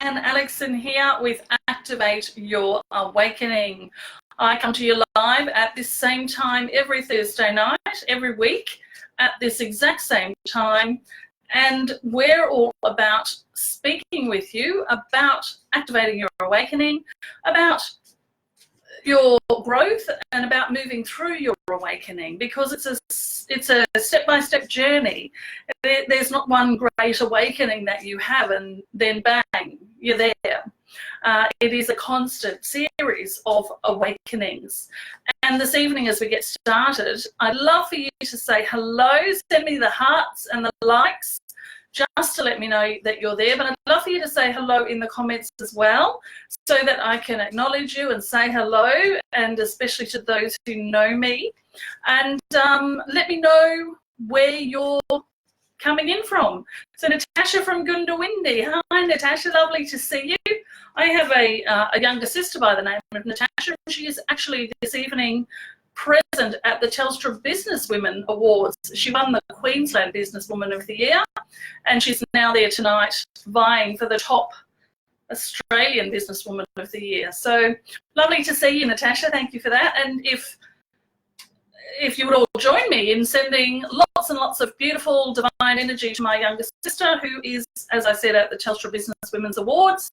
Anne Aleckson here with Activate Your Awakening. I come to you live at this same time every Thursday night, every week at this exact same time. And we're all about speaking with you about activating your awakening, about your growth, and about moving through your awakening, because it's a step-by-step journey. There's not one great awakening that you have and then bang, you're there. It is a constant series of awakenings. And this evening, as we get started, I'd love for you to say hello, send me the hearts and the likes, just to let me know that you're there. But I'd love for you to say hello in the comments as well, so that I can acknowledge you and say hello, and especially to those who know me. And let me know where you're coming in from. So Natasha from Gundawindi. Hi Natasha, lovely to see you. I have a younger sister by the name of Natasha. She is actually this evening present at the Telstra Businesswomen Awards. She won the Queensland Businesswoman of the Year, and she's now there tonight vying for the top Australian Businesswoman of the Year. So lovely to see you, Natasha. Thank you for that. And if you would all join me in sending lots and lots of beautiful divine energy to my younger sister, who is, as I said, at the Telstra Businesswomen's Awards,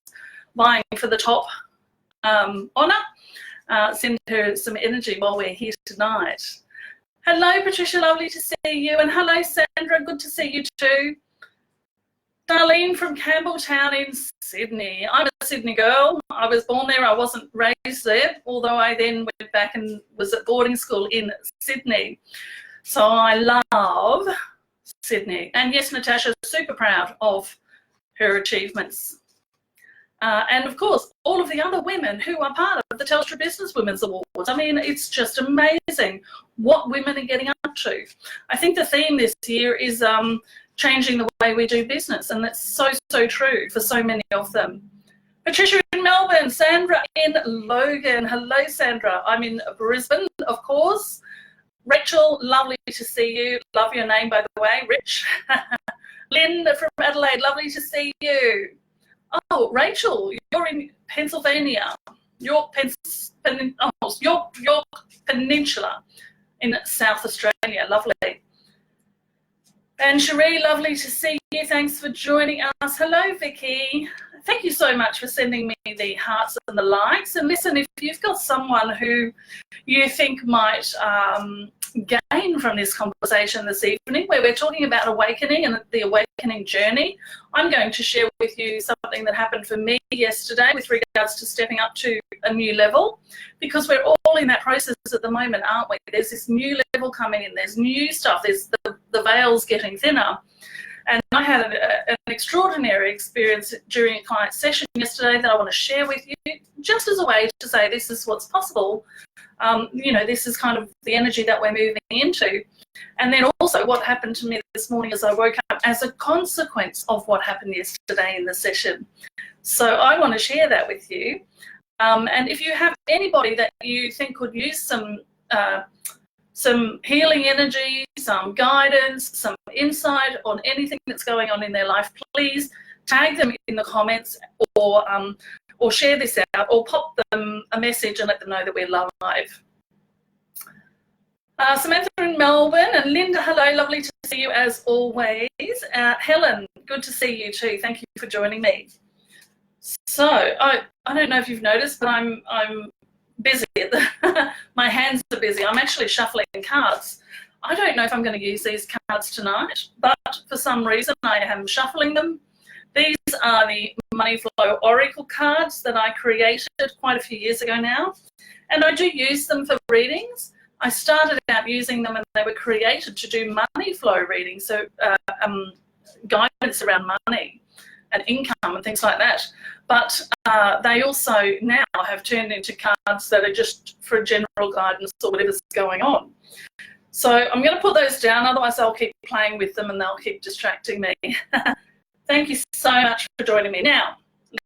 vying for the top honour. Send her some energy while we're here tonight. Hello, Patricia, lovely to see you. And hello, Sandra, good to see you too. Darlene from Campbelltown in Sydney. I'm a Sydney girl. I was born there. I wasn't raised there, although I then went back and was at boarding school in Sydney. So I love Sydney. And yes, Natasha, super proud of her achievements. And of course, all of the other women who are part of the Telstra Businesswomen's Awards. I mean, it's just amazing what women are getting up to. I think the theme this year is changing the way we do business, and that's so true for so many of them. Patricia in Melbourne, Sandra in Logan. Hello, Sandra. I'm in Brisbane, of course. Rachel, lovely to see you. Love your name, by the way, Rich. Lynn from Adelaide, lovely to see you. Oh, Rachel, you're in Pennsylvania, York Peninsula in South Australia. Lovely. And Cherie, lovely to see you. Thanks for joining us. Hello, Vicky. Thank you so much for sending me the hearts and the likes. And listen, if you've got someone who you think might gain from this conversation this evening, where we're talking about awakening and the awakening journey, I'm going to share with you something that happened for me yesterday with regards to stepping up to a new level, because we're all in that process at the moment, aren't we? There's this new level coming in, there's new stuff, there's the veil's getting thinner. And I had an extraordinary experience during a client session yesterday that I want to share with you, just as a way to say this is what's possible. You know, this is kind of the energy that we're moving into. And then also what happened to me this morning as I woke up as a consequence of what happened yesterday in the session. So I want to share that with you. And if you have anybody that you think could use some healing energy, some guidance, some insight on anything that's going on in their life, please tag them in the comments, or share this out, or pop them a message and let them know that we're live. Samantha in Melbourne, and Linda, hello, lovely to see you as always. Helen, good to see you too. Thank you for joining me. So I don't know if you've noticed, but I'm busy. My hands are busy. I'm actually shuffling cards. I don't know if I'm going to use these cards tonight, but for some reason I am shuffling them. These are the Money Flow Oracle cards that I created quite a few years ago now, and I do use them for readings. I started out using them and they were created to do money flow readings, so guidance around money and income and things like that. But they also now have turned into cards that are just for general guidance or whatever's going on. So I'm going to put those down, otherwise I'll keep playing with them and they'll keep distracting me. Thank you so much for joining me. Now,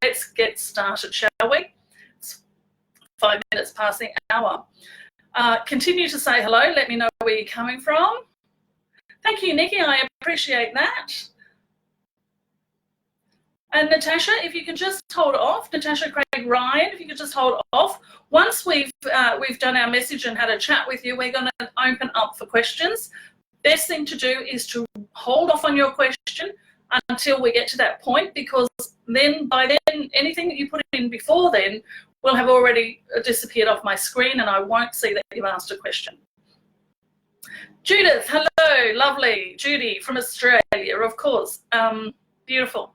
let's get started, shall we? It's 5 minutes past the hour. Continue to say hello. Let me know where you're coming from. Thank you, Nikki. I appreciate that. And Natasha, if you can just hold off, Natasha Craig Ryan, if you could just hold off. Once we've done our message and had a chat with you, we're going to open up for questions. Best thing to do is to hold off on your question until we get to that point, because then by then anything that you put in before then will have already disappeared off my screen and I won't see that you've asked a question. Judith, hello, lovely. Judy from Australia, of course. Beautiful.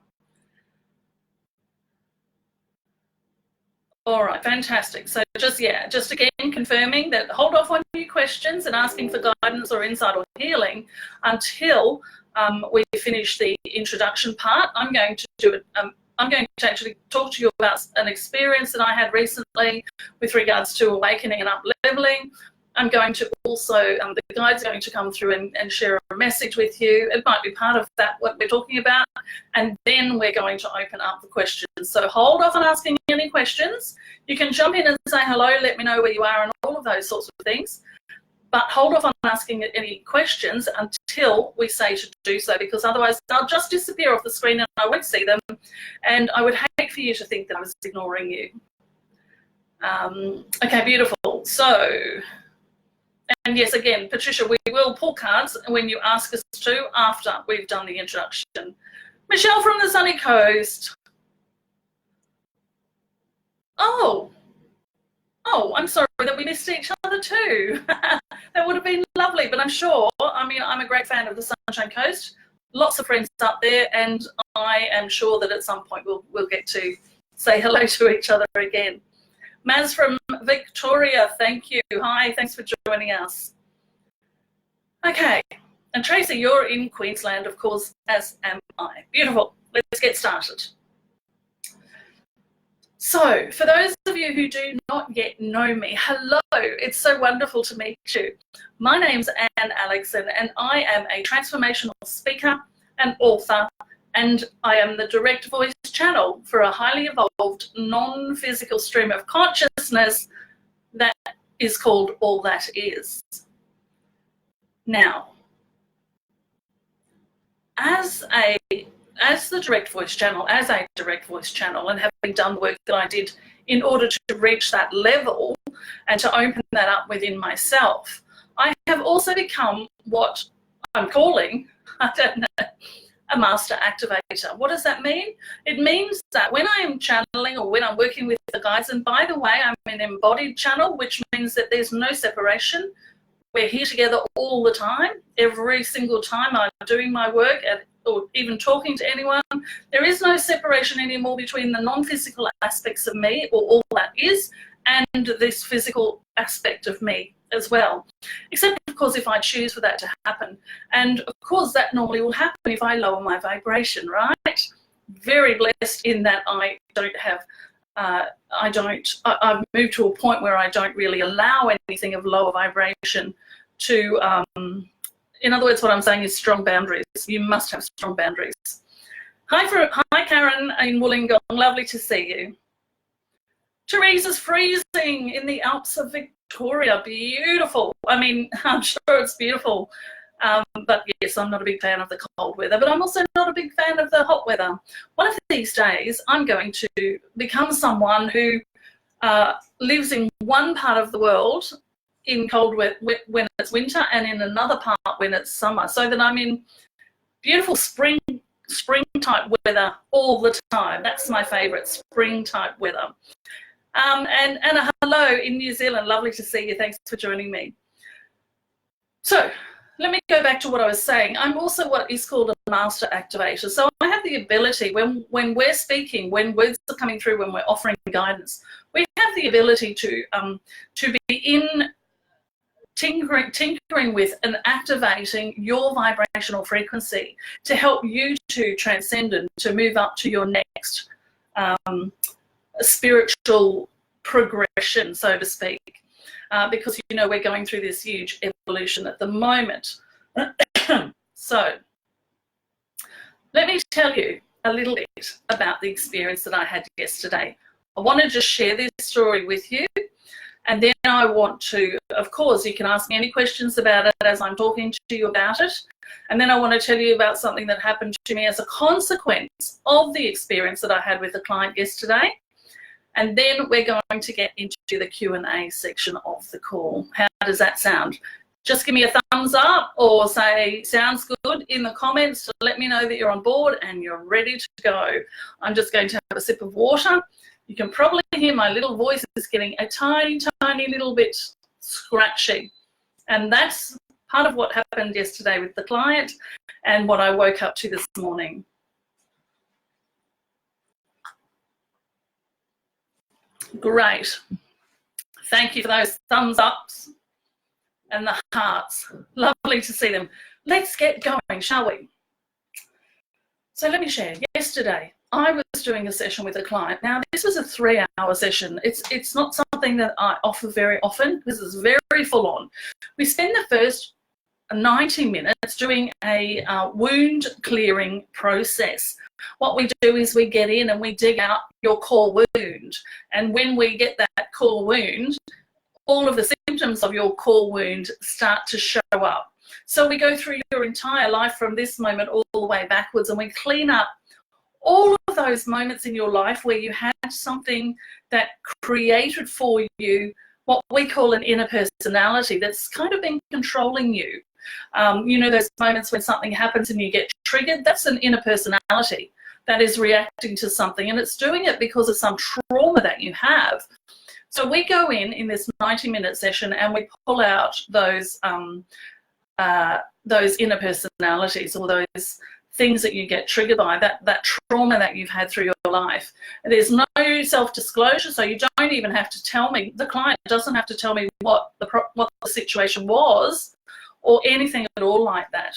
All right, fantastic. So just again confirming that hold off on your questions and asking for guidance or insight or healing until we finish the introduction part. I'm going to do it. I'm going to actually talk to you about an experience that I had recently with regards to awakening and up-leveling. I'm going to also, the guide's going to come through and share a message with you. It might be part of that, what we're talking about, and then we're going to open up the questions. So hold off on asking any questions. You can jump in and say hello, let me know where you are and all of those sorts of things. But hold off on asking any questions until we say to do so, because otherwise they'll just disappear off the screen and I won't see them. And I would hate for you to think that I was ignoring you. Okay, beautiful. So, and yes, again, Patricia, we will pull cards when you ask us to after we've done the introduction. Michelle from the sunny coast. Oh, I'm sorry that we missed each other too. That would have been lovely, but I'm sure, I mean, I'm a great fan of the Sunshine Coast. Lots of friends up there, and I am sure that at some point we'll get to say hello to each other again. Maz from Victoria, thank you. Hi, thanks for joining us. Okay, and Tracy, you're in Queensland, of course, as am I. Beautiful. Let's get started. So, for those of you who do not yet know me, hello, it's so wonderful to meet you. My name's Anne Aleckson, and I am a transformational speaker and author, and I am the direct voice channel for a highly evolved, non-physical stream of consciousness that is called All That Is. Now, as a direct voice channel, and having done the work that I did in order to reach that level and to open that up within myself, I have also become what I'm calling, I don't know, a master activator. What does that mean? It means that when I am channeling or when I'm working with the guides, and by the way, I'm an embodied channel, which means that there's no separation. We're here together all the time, every single time I'm doing my work or even talking to anyone. There is no separation anymore between the non-physical aspects of me, or all that is, and this physical aspect of me as well. Except, of course, if I choose for that to happen. And, of course, that normally will happen if I lower my vibration, right? Very blessed in that I don't have I've moved to a point where I don't really allow anything of lower vibration to, in other words, what I'm saying is strong boundaries. You must have strong boundaries. Hi Karen in Wollongong, lovely to see you. Teresa's freezing in the Alps of Victoria, beautiful. I mean, I'm sure it's beautiful. But yes, I'm not a big fan of the cold weather, but I'm also not a big fan of the hot weather. One of these days, I'm going to become someone who lives in one part of the world in cold when it's winter and in another part when it's summer, so that I'm in beautiful spring type weather all the time. That's my favourite, spring type weather. And Anna, hello in New Zealand, lovely to see you. Thanks for joining me. So, let me go back to what I was saying. I'm also what is called a master activator. So I have the ability, when we're speaking, when words are coming through, when we're offering guidance, we have the ability to be in tinkering with and activating your vibrational frequency to help you to transcend and to move up to your next spiritual progression, so to speak. Because, you know, we're going through this huge evolution at the moment. So, let me tell you a little bit about the experience that I had yesterday. I want to just share this story with you, And then I want to, of course, you can ask me any questions about it as I'm talking to you about it. And then I want to tell you about something that happened to me as a consequence of the experience that I had with the client yesterday. And then we're going to get into the Q&A section of the call. How does that sound? Just give me a thumbs up or say, sounds good in the comments to let me know that you're on board and you're ready to go. I'm just going to have a sip of water. You can probably hear my little voice is getting a tiny, tiny little bit scratchy. And that's part of what happened yesterday with the client and what I woke up to this morning. Great. Thank you for those thumbs ups and the hearts. Lovely to see them. Let's get going, shall we? So let me share. Yesterday, I was doing a session with a client. Now, this was a 3-hour session. It's not something that I offer very often. This is very full on. We spend the first 90 minutes doing a wound clearing process. What we do is we get in and we dig out your core wound. And when we get that core wound, all of the symptoms of your core wound start to show up. So we go through your entire life from this moment all the way backwards, and we clean up all of those moments in your life where you had something that created for you what we call an inner personality that's kind of been controlling you. You know, those moments when something happens and you get triggered, that's an inner personality that is reacting to something, and it's doing it because of some trauma that you have. So we go in this 90-minute session and we pull out those inner personalities, or those things that you get triggered by, that trauma that you've had through your life. There's no self-disclosure, so you don't even have to tell me, the client doesn't have to tell me what the situation was or anything at all like that.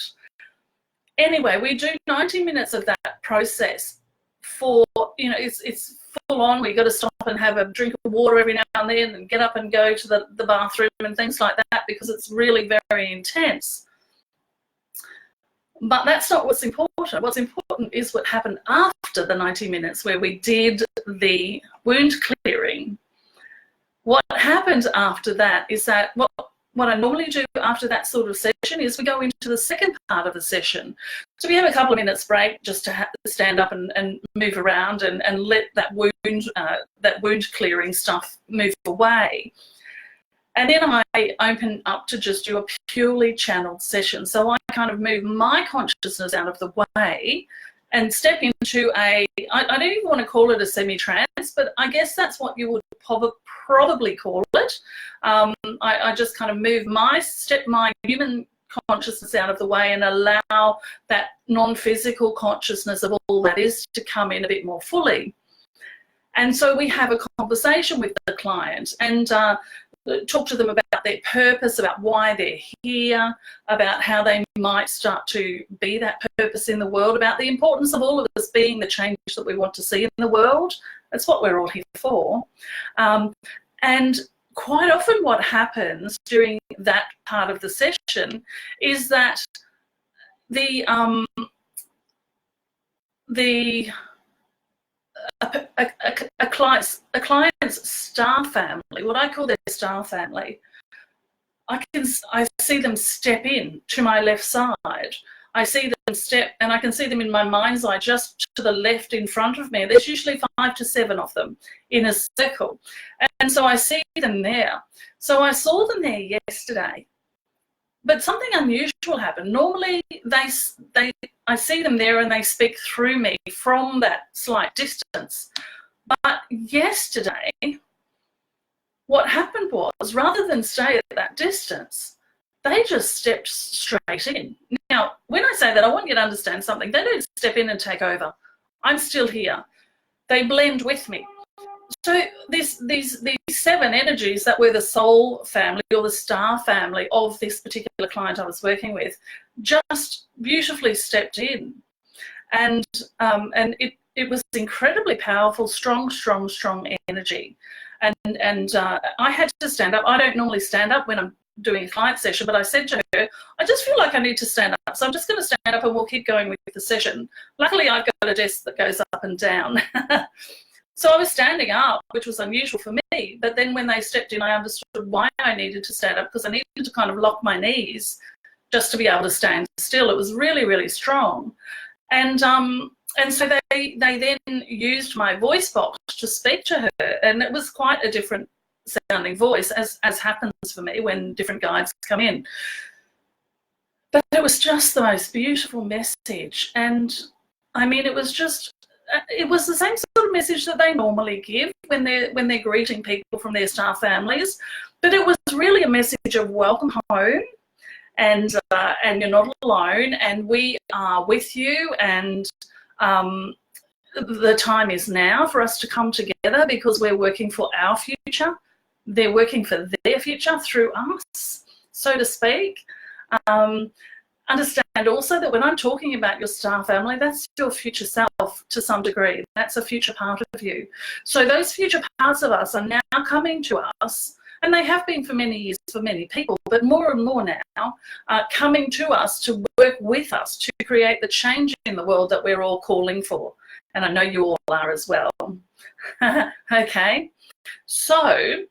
Anyway, we do 90 minutes of that process for, you know, it's full on. We've got to stop and have a drink of water every now and then and get up and go to the bathroom and things like that, because it's really very intense. But that's not what's important. What's important is what happened after the 90 minutes where we did the wound clearing. What happened after that is that what I normally do after that sort of session is we go into the second part of the session. So we have a couple of minutes break just to stand up and move around and let that wound clearing stuff move away. And then I open up to just do a purely channeled session. So I kind of move my consciousness out of the way and step into I don't even want to call it a semi-trance, but I guess that's what you would probably call it. I just kind of move my human consciousness out of the way and allow that non-physical consciousness of all that is to come in a bit more fully. And so we have a conversation with the client and talk to them about their purpose, about why they're here, about how they might start to be that purpose in the world, about the importance of all of us being the change that we want to see in the world. That's what we're all here for. And quite often what happens during that part of the session is that a client's star family, what I call their star family, I see them step in to my left side. I see them step, and I can see them in my mind's eye just to the left in front of me. There's usually 5 to 7 of them in a circle. And so I see them there. So I saw them there yesterday. But something unusual happened. Normally, I see them there and they speak through me from that slight distance. But yesterday, what happened was, rather than stay at that distance, they just stepped straight in. Now, when I say that, I want you to understand something. They don't step in and take over. I'm still here. They blend with me. So these 7 energies that were the soul family or the star family of this particular client I was working with just beautifully stepped in. And it was incredibly powerful, strong energy. And I had to stand up. I don't normally stand up when I'm doing a client session, but I said to her, I just feel like I need to stand up. So I'm just going to stand up and we'll keep going with the session. Luckily, I've got a desk that goes up and down. So I was standing up, which was unusual for me. But then when they stepped in, I understood why I needed to stand up, because I needed to kind of lock my knees just to be able to stand still. It was really, really strong. And so they then used my voice box to speak to her, and it was quite a different sounding voice, as happens for me when different guides come in. But it was just the most beautiful message. And I mean, it was the same sort of message that they normally give when they're greeting people from their staff families, but it was really a message of welcome home, and you're not alone, and we are with you, and the time is now for us to come together, because we're working for our future. They're working for their future through us, so to speak. Understand also that when I'm talking about your star family, that's your future self to some degree. That's a future part of you. So those future parts of us are now coming to us, and they have been for many years for many people, but more and more now coming to us to work with us to create the change in the world that we're all calling for. And I know you all are as well. Okay, so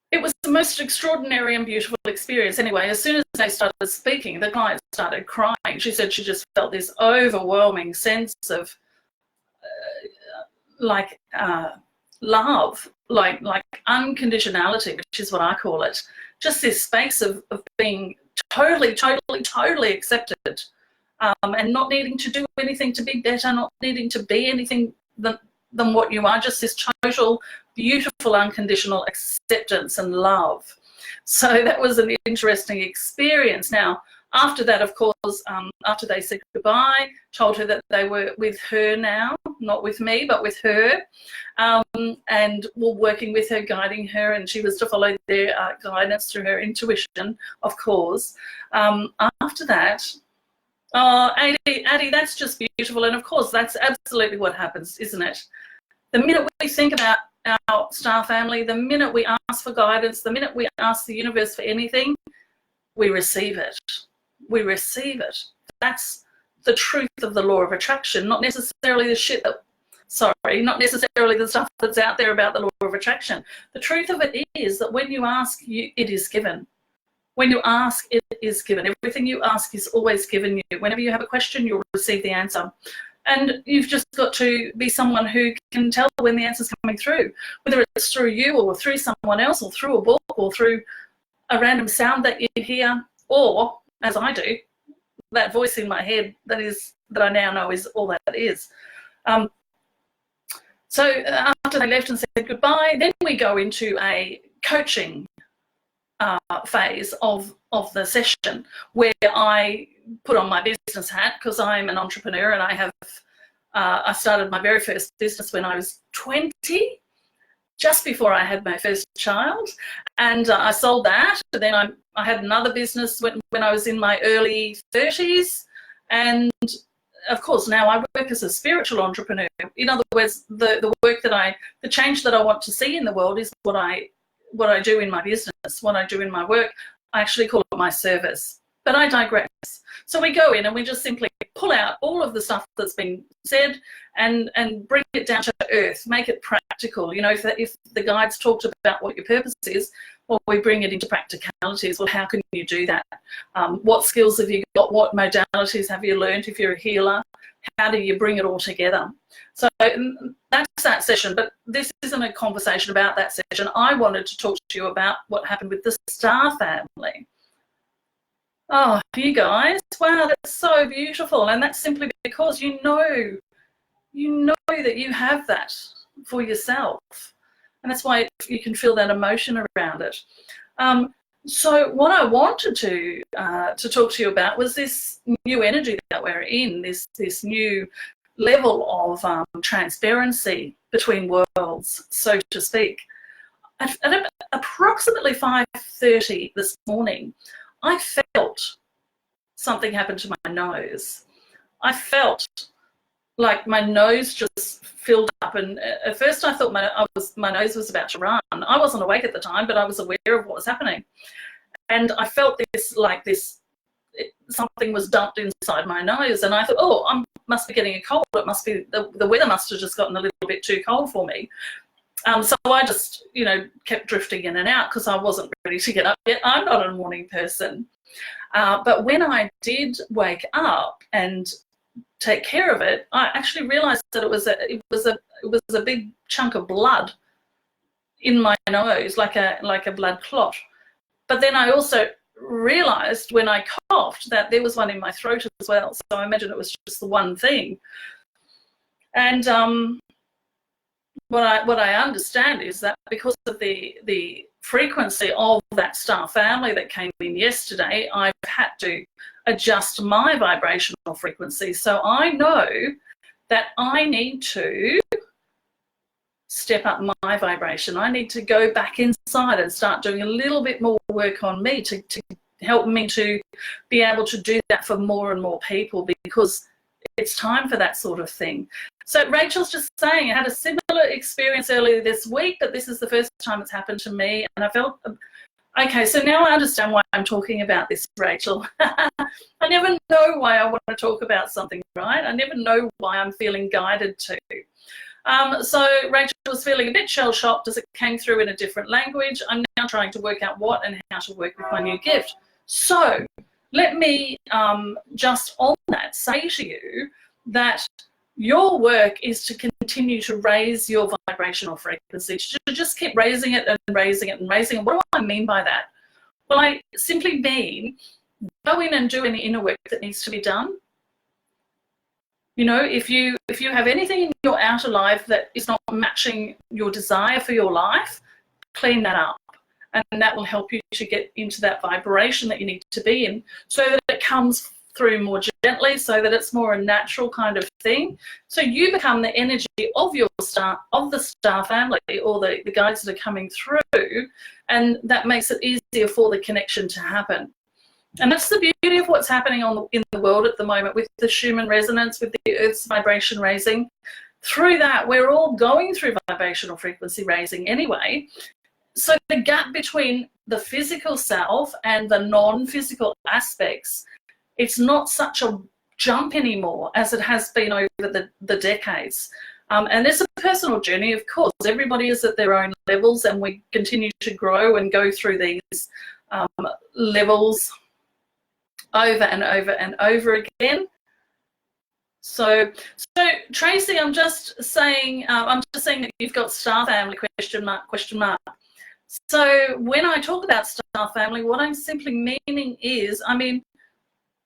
it was the most extraordinary and beautiful experience. Anyway, as soon as they started speaking, the client started crying. She said she just felt this overwhelming sense of love, like unconditionality, which is what I call it. Just this space of being totally accepted, and not needing to do anything to be better, not needing to be anything than what you are, just this total, beautiful, unconditional acceptance and love. So that was an interesting experience. Now, after that, of course, after they said goodbye, told her that they were with her now, not with me, but with her, and were working with her, guiding her, and she was to follow their guidance through her intuition, of course. After that, oh, Addie, that's just beautiful. And of course, that's absolutely what happens, isn't it? The minute we think about our star family, the minute we ask for guidance, the minute we ask the universe for anything, we receive it. We receive it. That's the truth of the law of attraction, not necessarily not necessarily the stuff that's out there about the law of attraction. The truth of it is that when you ask, it is given. When you ask, it is given. Everything you ask is always given you. Whenever you have a question, you'll receive the answer. And you've just got to be someone who can tell when the answer's coming through, whether it's through you or through someone else or through a book or through a random sound that you hear, or, as I do, that voice in my head that I now know is all that is. So after they left and said goodbye, then we go into a coaching phase of the session, where I put on my business hat, because I'm an entrepreneur, and I started my very first business when I was 20, just before I had my first child, and I sold that. And then I had another business when I was in my early 30s, and of course now I work as a spiritual entrepreneur. In other words, the work the change that I want to see in the world is what I do in my business, what I do in my work. I actually call it my service, but I digress. So we go in and we just simply pull out all of the stuff that's been said and bring it down to earth, make it practical. You know, if the guides talked about what your purpose is, well, we bring it into practicalities. Well, how can you do that? What skills have you got? What modalities have you learned if you're a healer? How do you bring it all together? So that's that session, but this isn't a conversation about that session. I wanted to talk to you about what happened with the star family. Oh, you guys, wow, that's so beautiful. And that's simply because you know that you have that for yourself. And that's why you can feel that emotion around it. So what I wanted to talk to you about was this new energy that we're in, this new level of transparency between worlds, so to speak. At approximately 5:30 this morning, I felt something happen to my nose. I felt like my nose just filled up, and at first I thought my nose was about to run. I wasn't awake at the time, but I was aware of what was happening. And I felt something was dumped inside my nose, and I thought, oh, must be getting a cold. It must be the weather must have just gotten a little bit too cold for me. So I just, kept drifting in and out because I wasn't ready to get up yet. I'm not a morning person. But when I did wake up and take care of it, I actually realised that it was a big chunk of blood in my nose, like a blood clot. But then I also realised when I coughed that there was one in my throat as well. So I imagine it was just the one thing. And what I understand is that because of the frequency of that star family that came in yesterday, I've had to adjust my vibrational frequency. So I know that I need to step up my vibration. I need to go back inside and start doing a little bit more work on me to help me to be able to do that for more and more people, because it's time for that sort of thing. So Rachel's just saying, I had a similar experience earlier this week, but this is the first time it's happened to me, and I felt, okay, so now I understand why I'm talking about this, Rachel. I never know why I want to talk about something, right? I never know why I'm feeling guided to. So Rachel was feeling a bit shell-shocked as it came through in a different language. I'm now trying to work out what and how to work with my new gift. So let me just on that say to you that your work is to continue to raise your vibrational frequency, to just keep raising it and raising it and raising it. What do I mean by that? Well, I simply mean go in and do any inner work that needs to be done. If you have anything in your outer life that is not matching your desire for your life, clean that up. And that will help you to get into that vibration that you need to be in, so that it comes through more gently, so that it's more a natural kind of thing. So you become the energy of the star family, or the guides that are coming through, and that makes it easier for the connection to happen. And that's the beauty of what's happening in the world at the moment with the Schumann resonance, with the Earth's vibration raising. Through that, we're all going through vibrational frequency raising anyway. So the gap between the physical self and the non-physical aspects, it's not such a jump anymore as it has been over the decades. And it's a personal journey, of course. Everybody is at their own levels, and we continue to grow and go through these levels over and over and over again. So Tracy, I'm just saying that you've got star family question mark. So when I talk about star family, what I'm simply meaning is,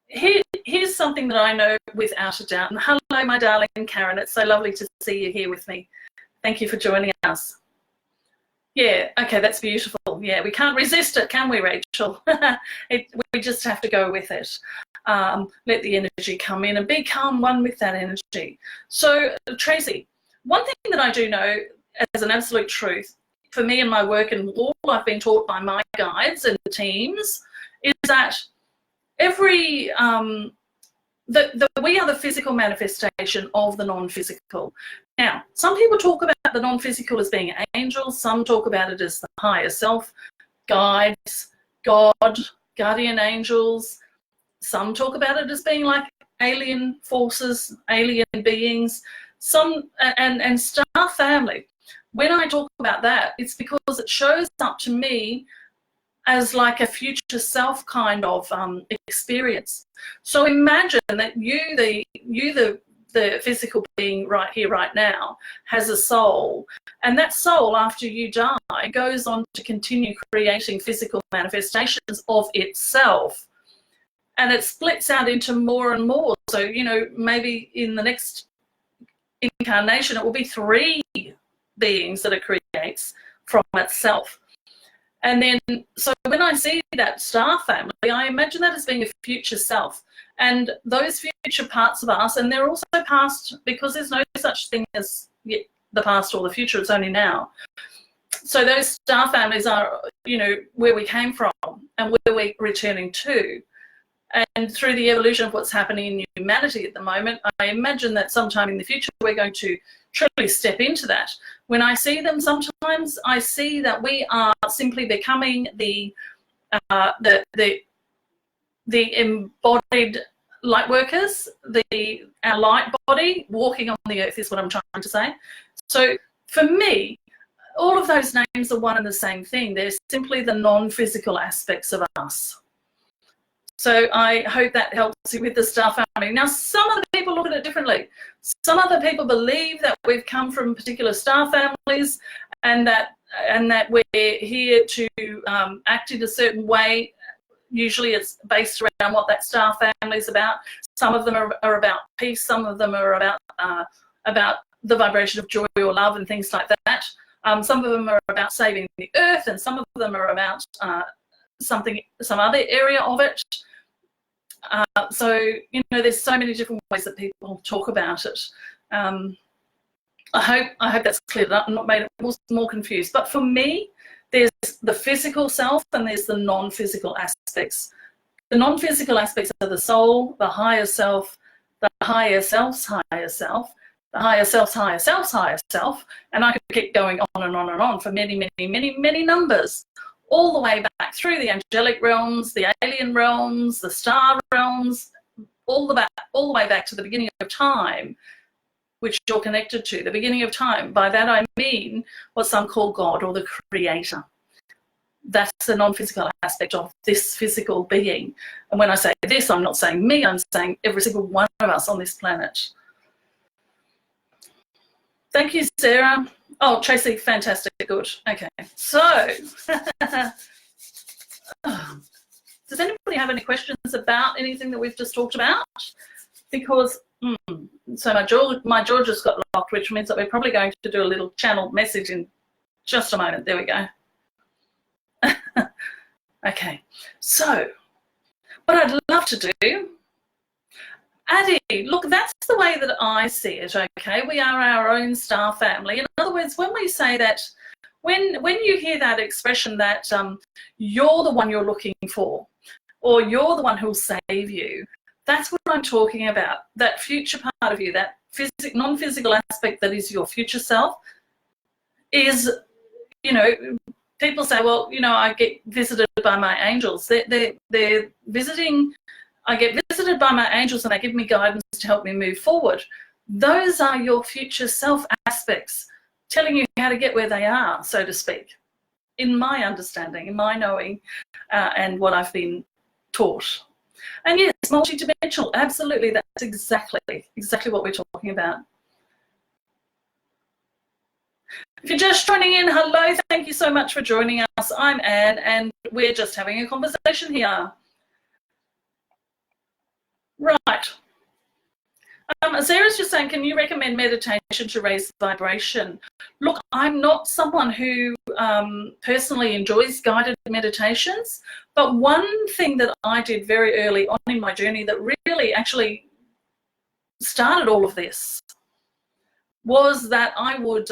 here's something that I know without a doubt. And hello, my darling Karen. It's so lovely to see you here with me. Thank you for joining us. Yeah, okay, that's beautiful. Yeah, we can't resist it, can we, Rachel? We just have to go with it. Let the energy come in and become one with that energy. So, Tracy, one thing that I do know as an absolute truth for me and my work and all I've been taught by my guides and teams is that we are the physical manifestation of the non-physical. Now, some people talk about the non-physical as being angels, some talk about it as the higher self, guides, God, guardian angels. Some talk about it as being like alien forces, alien beings, and star family. When I talk about that, it's because it shows up to me as like a future self kind of experience. So imagine that you, the physical being right here, right now, has a soul, and that soul, after you die, goes on to continue creating physical manifestations of itself. And it splits out into more and more. So, maybe in the next incarnation, it will be 3 beings that it creates from itself. And then, so when I see that star family, I imagine that as being a future self. And those future parts of us, and they're also past, because there's no such thing as the past or the future, it's only now. So those star families are, where we came from and where we're returning to. And through the evolution of what's happening in humanity at the moment, I imagine that sometime in the future we're going to truly step into that. When I see them, sometimes I see that we are simply becoming the embodied light workers, our light body walking on the earth is what I'm trying to say. So for me, all of those names are one and the same thing. They're simply the non-physical aspects of us. So I hope that helps you with the star family. Now, some other people look at it differently. Some other people believe that we've come from particular star families and that we're here to act in a certain way. Usually it's based around what that star family is about. Some of them are about peace. Some of them are about the vibration of joy or love and things like that. Some of them are about saving the earth, and some of them are about some other area of it. So, you know, there's so many different ways that people talk about it. I hope that's cleared up and not made it more confused. But for me, there's the physical self and there's the non-physical aspects. The non-physical aspects are the soul, the higher self, the higher self's higher self, the higher self's higher self's higher self, and I could keep going on and on and on for many, many, many, many numbers, all the way back through the angelic realms, the alien realms, the star realms, all the way back to the beginning of time, which you're connected to, the beginning of time. By that I mean what some call God or the Creator. That's the non-physical aspect of this physical being. And when I say this, I'm not saying me, I'm saying every single one of us on this planet. Thank you, Sarah. Oh, Tracy, fantastic, good. Okay, so does anybody have any questions about anything that we've just talked about? Because, so my jaw just got locked, which means that we're probably going to do a little channeled message in just a moment. There we go. Okay, so what I'd love to do, Addie, look, that's the way that I see it, okay? We are our own star family. In other words, when we say that, when you hear that expression that you're the one you're looking for, or you're the one who'll save you, that's what I'm talking about. That future part of you, that non-physical aspect that is your future self is, you know, people say, well, you know, I get visited by my angels. They're visiting, I get visited by my angels and they give me guidance to help me move forward. Those are your future self aspects telling you how to get where they are, so to speak, in my understanding, in my knowing, and what I've been taught. And yes, multidimensional, absolutely, that's exactly what we're talking about. If you're just joining in, hello, thank you so much for joining us. I'm Anne, and we're just having a conversation here. Right. Sarah's just saying, can you recommend meditation to raise the vibration? Look, I'm not someone who personally enjoys guided meditations, but one thing that I did very early on in my journey that really actually started all of this was that I would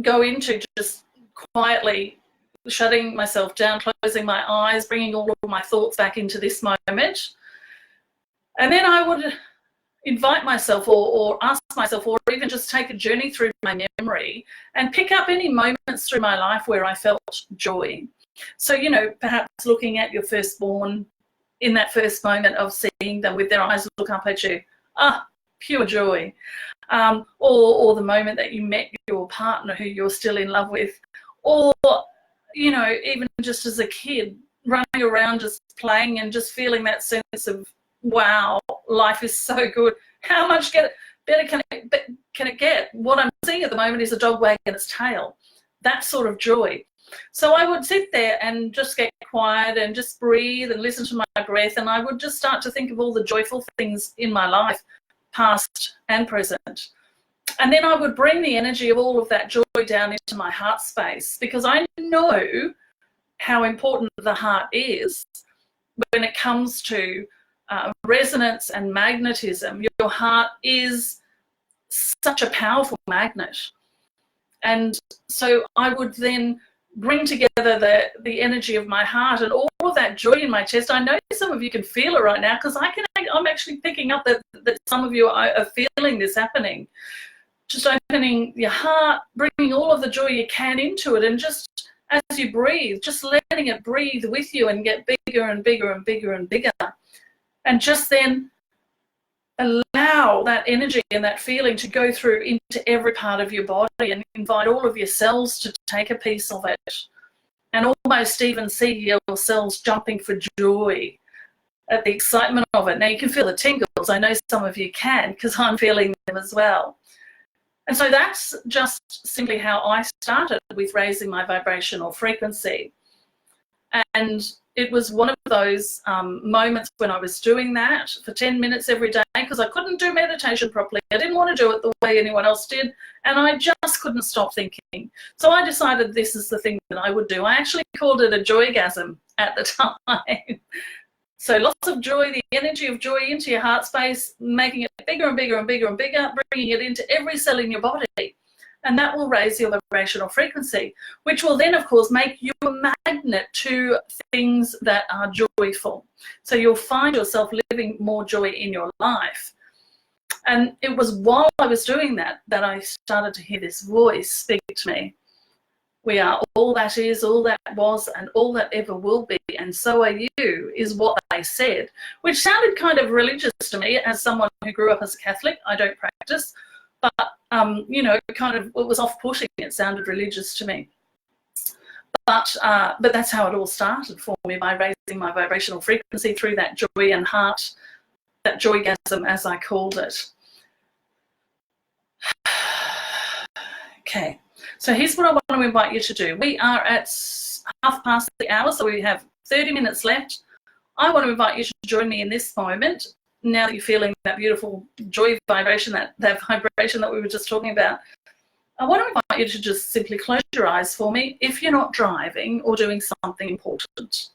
go into just quietly shutting myself down, closing my eyes, bringing all of my thoughts back into this moment. And then I would invite myself or ask myself, or even just take a journey through my memory and pick up any moments through my life where I felt joy. So, you know, perhaps looking at your firstborn in that first moment of seeing them with their eyes look up at you, pure joy. Or the moment that you met your partner who you're still in love with, or, you know, even just as a kid running around just playing and just feeling that sense of, wow, life is so good. How much better can it get? What I'm seeing at the moment is a dog wagging its tail. That sort of joy. So I would sit there and just get quiet and just breathe and listen to my breath, and I would just start to think of all the joyful things in my life, past and present. And then I would bring the energy of all of that joy down into my heart space, because I know how important the heart is when it comes to resonance and magnetism. Your heart is such a powerful magnet. And so I would then bring together the energy of my heart and all of that joy in my chest. I know some of you can feel it right now, because I'm actually picking up that some of you are feeling this happening. Just opening your heart, bringing all of the joy you can into it, and just as you breathe, just letting it breathe with you and get bigger and bigger and bigger and bigger. And just then allow that energy and that feeling to go through into every part of your body, and invite all of your cells to take a piece of it, and almost even see your cells jumping for joy at the excitement of it. Now you can feel the tingles. I know some of you can, because I'm feeling them as well. And so that's just simply how I started with raising my vibrational frequency. And it was one of those moments when I was doing that for 10 minutes every day, because I couldn't do meditation properly. I didn't want to do it the way anyone else did, and I just couldn't stop thinking. So I decided this is the thing that I would do. I actually called it a joygasm at the time. So lots of joy, the energy of joy into your heart space, making it bigger and bigger and bigger and bigger, bringing it into every cell in your body. And that will raise your vibrational frequency, which will then, of course, make you a magnet to things that are joyful. So you'll find yourself living more joy in your life. And it was while I was doing that that I started to hear this voice speak to me. We are all that is, all that was, and all that ever will be, and so are you, is what they said, which sounded kind of religious to me as someone who grew up as a Catholic. I don't practice, but, you know, kind of, it was off-putting. It sounded religious to me. But that's how it all started for me, by raising my vibrational frequency through that joy and heart, that joygasm, as I called it. Okay. So here's what I want to invite you to do. We are at 1/2 the hour, so we have 30 minutes left. I want to invite you to join me in this moment, now that you're feeling that beautiful joy vibration, that vibration that we were just talking about. I want to invite you to just simply close your eyes for me if you're not driving or doing something important.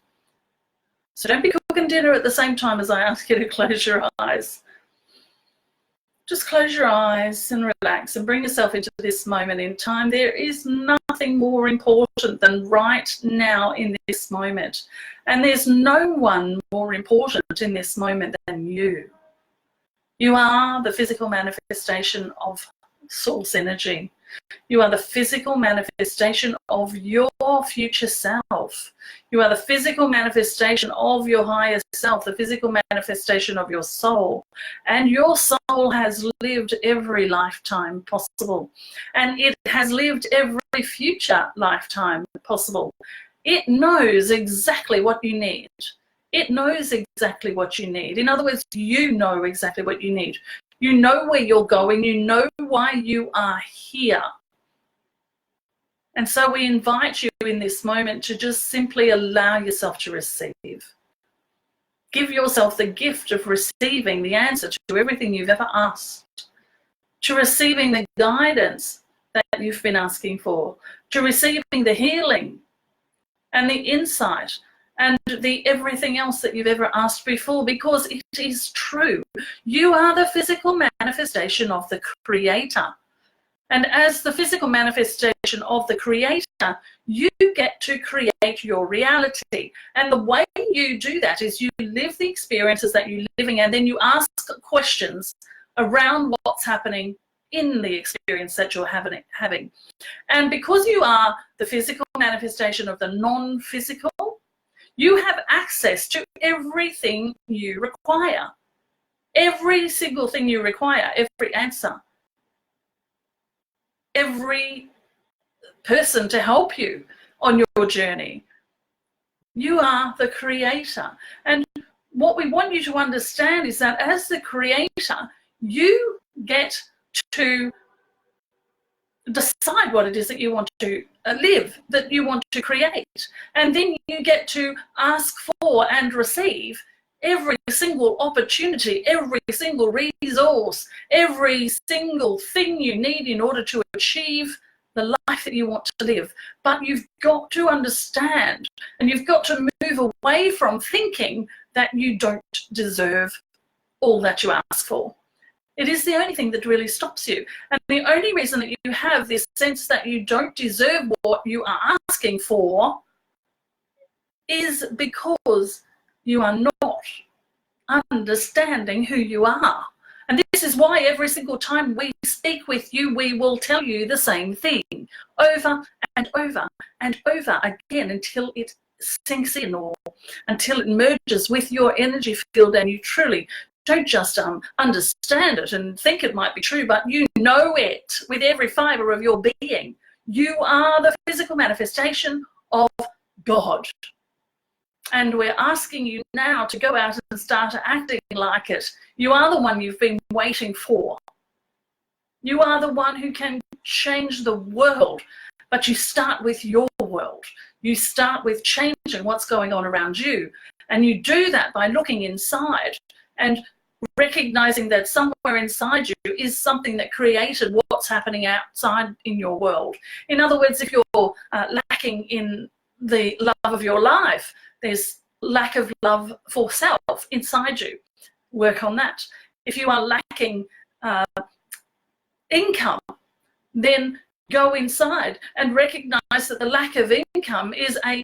So don't be cooking dinner at the same time as I ask you to close your eyes. Just close your eyes and relax and bring yourself into this moment in time. There is nothing more important than right now in this moment. And there's no one more important in this moment than you. You are the physical manifestation of source energy. You are the physical manifestation of your future self. You are the physical manifestation of your higher self, the physical manifestation of your soul. And your soul has lived every lifetime possible. And it has lived every future lifetime possible. It knows exactly what you need. It knows exactly what you need. In other words, you know exactly what you need. You know where you're going. You know why you are here. And so we invite you in this moment to just simply allow yourself to receive. Give yourself the gift of receiving the answer to everything you've ever asked, to receiving the guidance that you've been asking for, to receiving the healing and the insight and the everything else that you've ever asked before, because it is true. You are the physical manifestation of the Creator. And as the physical manifestation of the Creator, you get to create your reality. And the way you do that is you live the experiences that you're living, and then you ask questions around what's happening in the experience that you're having. And because you are the physical manifestation of the non-physical, you have access to everything you require. Every single thing you require, every answer. Every person to help you on your journey. You are the Creator. And what we want you to understand is that as the Creator, you get to decide what it is that you want to live, that you want to create. And then you get to ask for and receive every single opportunity, every single resource, every single thing you need in order to achieve the life that you want to live. But you've got to understand, and you've got to move away from thinking that you don't deserve all that you ask for. It is the only thing that really stops you. And the only reason that you have this sense that you don't deserve what you are asking for is because you are not understanding who you are. And this is why every single time we speak with you, we will tell you the same thing over and over and over again until it sinks in, or until it merges with your energy field and you truly don't just understand it and think it might be true, but you know it with every fibre of your being. You are the physical manifestation of God. And we're asking you now to go out and start acting like it. You are the one you've been waiting for. You are the one who can change the world, but you start with your world. You start with changing what's going on around you. And you do that by looking inside and recognizing that somewhere inside you is something that created what's happening outside in your world. In other words, if you're lacking in the love of your life, there's lack of love for self inside you. Work on that. If you are lacking income, then go inside and recognize that the lack of income is a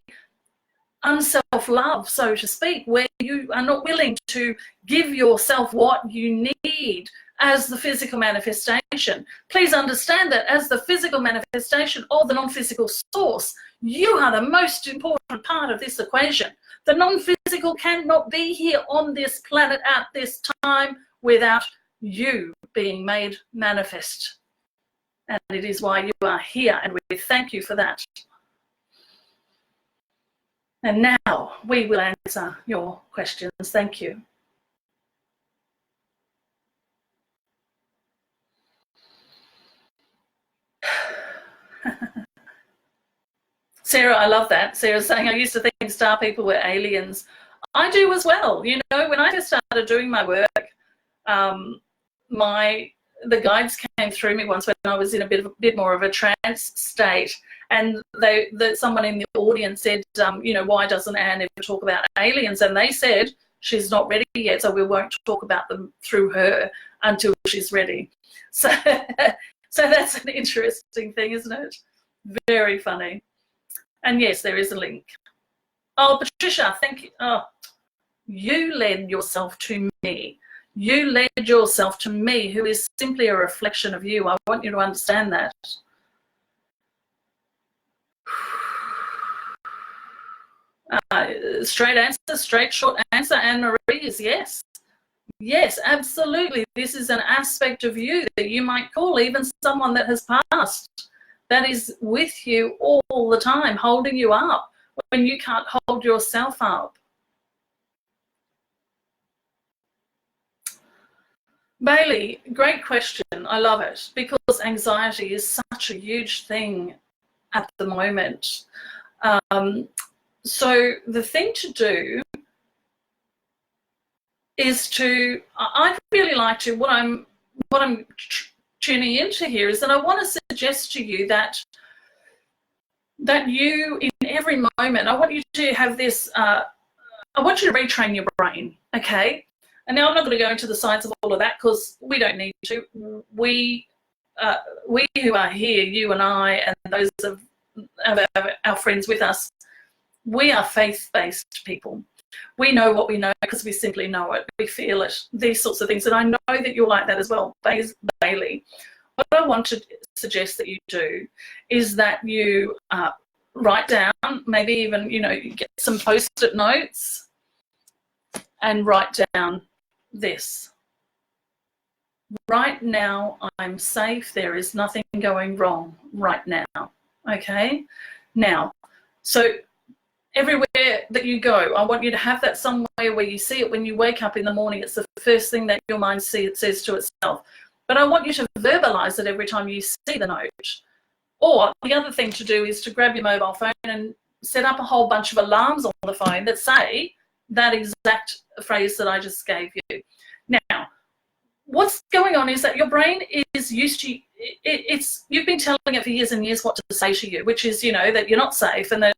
unself-love, so to speak, where you are not willing to give yourself what you need as the physical manifestation. Please understand that as the physical manifestation of the non-physical source, you are the most important part of this equation. The non-physical cannot be here on this planet at this time without you being made manifest. And it is why you are here, and we thank you for that. And now we will answer your questions. Thank you. Sarah, I love that. Sarah's saying, I used to think star people were aliens. I do as well. You know, when I just started doing my work, the guides came through me once when I was in a bit more of a trance state, and someone in the audience said, you know, why doesn't Anne ever talk about aliens? And they said she's not ready yet, so we won't talk about them through her until she's ready. So, so that's an interesting thing, isn't it? Very funny. And yes, there is a link. Oh, Patricia, thank you. Oh, you led yourself to me. You led yourself to me, who is simply a reflection of you. I want you to understand that. Straight answer, straight short answer, Anne-Marie, is yes. Yes, absolutely. This is an aspect of you that you might call even someone that has passed, that is with you all the time, holding you up when you can't hold yourself up. Bailey, great question. I love it, because anxiety is such a huge thing at the moment. So the thing to do is to, I'd really like to, what I'm tuning into here is that I want to suggest to you that you, in every moment, I want you to have this, I want you to retrain your brain, okay? And now I'm not going to go into the science of all of that, because we don't need to. We who are here, you and I, and those of our friends with us, we are faith-based people. We know what we know because we simply know it. We feel it, these sorts of things. And I know that you're like that as well, Bailey. What I want to suggest that you do is that you write down, maybe even, you know, you get some post-it notes and write down this. Right now, I'm safe. There is nothing going wrong right now. Okay? Now, so everywhere that you go, I want you to have that somewhere where you see it when you wake up in the morning. It's the first thing that your mind says to itself. But I want you to verbalize it every time you see the note. Or the other thing to do is to grab your mobile phone and set up a whole bunch of alarms on the phone that say that exact phrase that I just gave you. Now, what's going on is that your brain is used to, you've been telling it for years and years what to say to you, which is, you know, that you're not safe, and that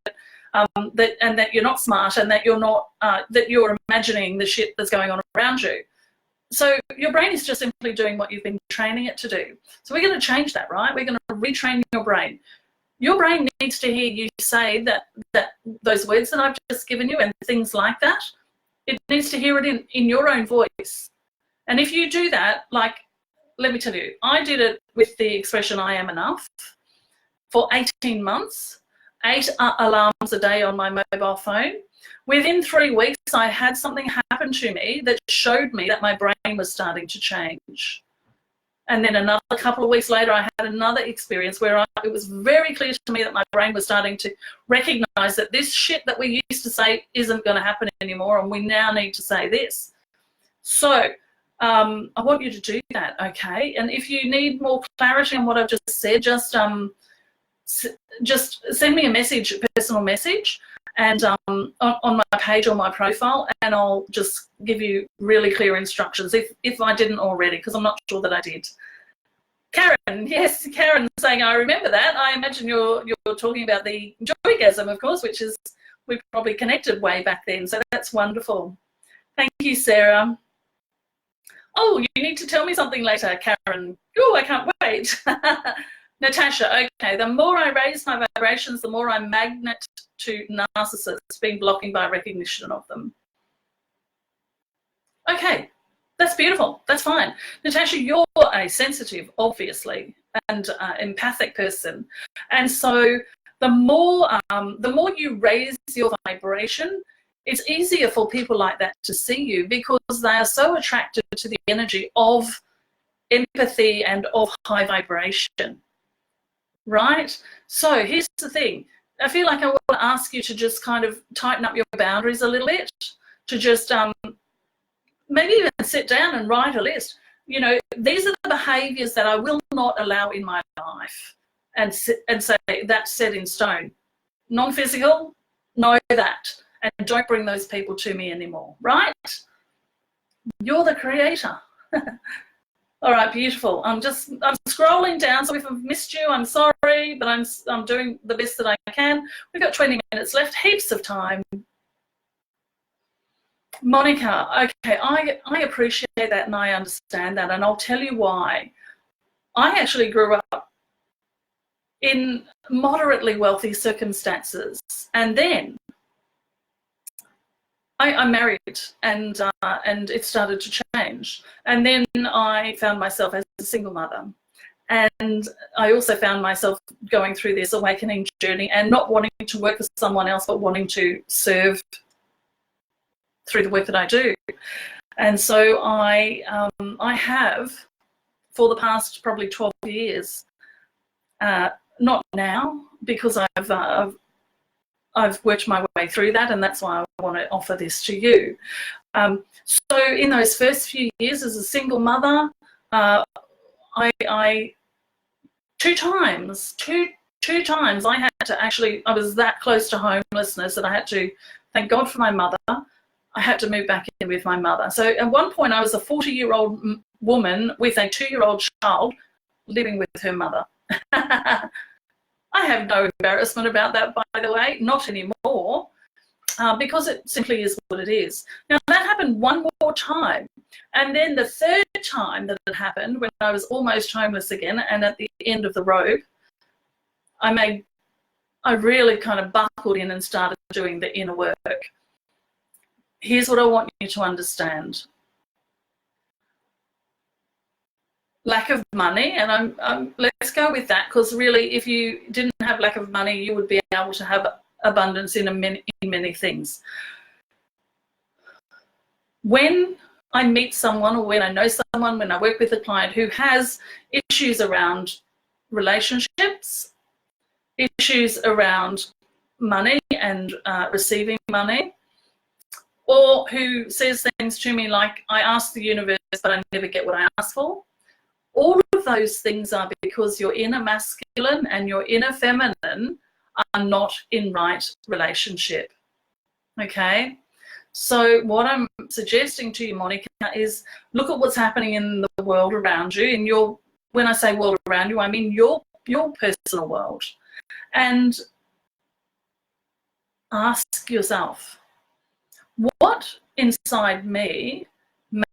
you're not smart, and that you're not, that you're imagining the shit that's going on around you. So your brain is just simply doing what you've been training it to do. So we're going to change that, right? We're going to retrain your brain. Your brain needs to hear you say that those words that I've just given you and things like that. It needs to hear it in your own voice. And if you do that, like, let me tell you, I did it with the expression I am enough for 18 months, 8 alarms a day on my mobile phone. Within 3 weeks, I had something happen to me that showed me that my brain was starting to change. And then another couple of weeks later, I had another experience where it was very clear to me that my brain was starting to recognize that this shit that we used to say isn't going to happen anymore, and we now need to say this. So I want you to do that, okay? And if you need more clarity on what I've just said, just send me a message, a personal message, and on my page or my profile, and I'll just give you really clear instructions if I didn't already, because I'm not sure that I did. Karen, yes, Karen saying, I remember that. I imagine you're talking about the joygasm, of course, which is, we probably connected way back then, so that's wonderful. Thank you, Sarah. Oh, you need to tell me something later, Karen. Oh, I can't wait. Natasha, okay, the more I raise my vibrations, the more I'm magnet to narcissists, being blocking by recognition of them. Okay, that's beautiful. That's fine. Natasha, you're a sensitive, obviously, and empathic person. And so the more you raise your vibration, it's easier for people like that to see you, because they are so attracted to the energy of empathy and of high vibration. Right? So here's the thing. I feel like I want to ask you to just kind of tighten up your boundaries a little bit, to just maybe even sit down and write a list. You know, these are the behaviours that I will not allow in my life, and say that's set in stone. Non-physical, know that, and don't bring those people to me anymore, right? You're the creator. All right, beautiful. I'm scrolling down, so if I've missed you, I'm sorry, but I'm doing the best that I can. We've got 20 minutes left, heaps of time. Monica, okay, I appreciate that and I understand that, and I'll tell you why. I actually grew up in moderately wealthy circumstances, and then I married, and it started to change. And then I found myself as a single mother. And I also found myself going through this awakening journey and not wanting to work for someone else, but wanting to serve through the work that I do. And so I have, for the past probably 12 years, not now, because I've worked my way through that, and that's why I want to offer this to you. So in those first few years as a single mother, I two times I had to actually, I was that close to homelessness that I had to, thank God for my mother, I had to move back in with my mother. So at one point I was a 40-year-old woman with a 2-year-old child living with her mother. I have no embarrassment about that, by the way, not anymore, because it simply is what it is. Now, that happened one more time. And then the third time that it happened, when I was almost homeless again and at the end of the road, I really kind of buckled in and started doing the inner work. Here's what I want you to understand. Lack of money, and let's go with that, because really if you didn't have lack of money, you would be able to have abundance in many things. When I meet someone, or when I know someone, when I work with a client who has issues around relationships, issues around money and receiving money, or who says things to me like, I ask the universe but I never get what I ask for, all of those things are because your inner masculine and your inner feminine are not in right relationship. Okay? So what I'm suggesting to you, Monica, is look at what's happening in the world around you. In your, when I say world around you, I mean your personal world. And ask yourself, what inside me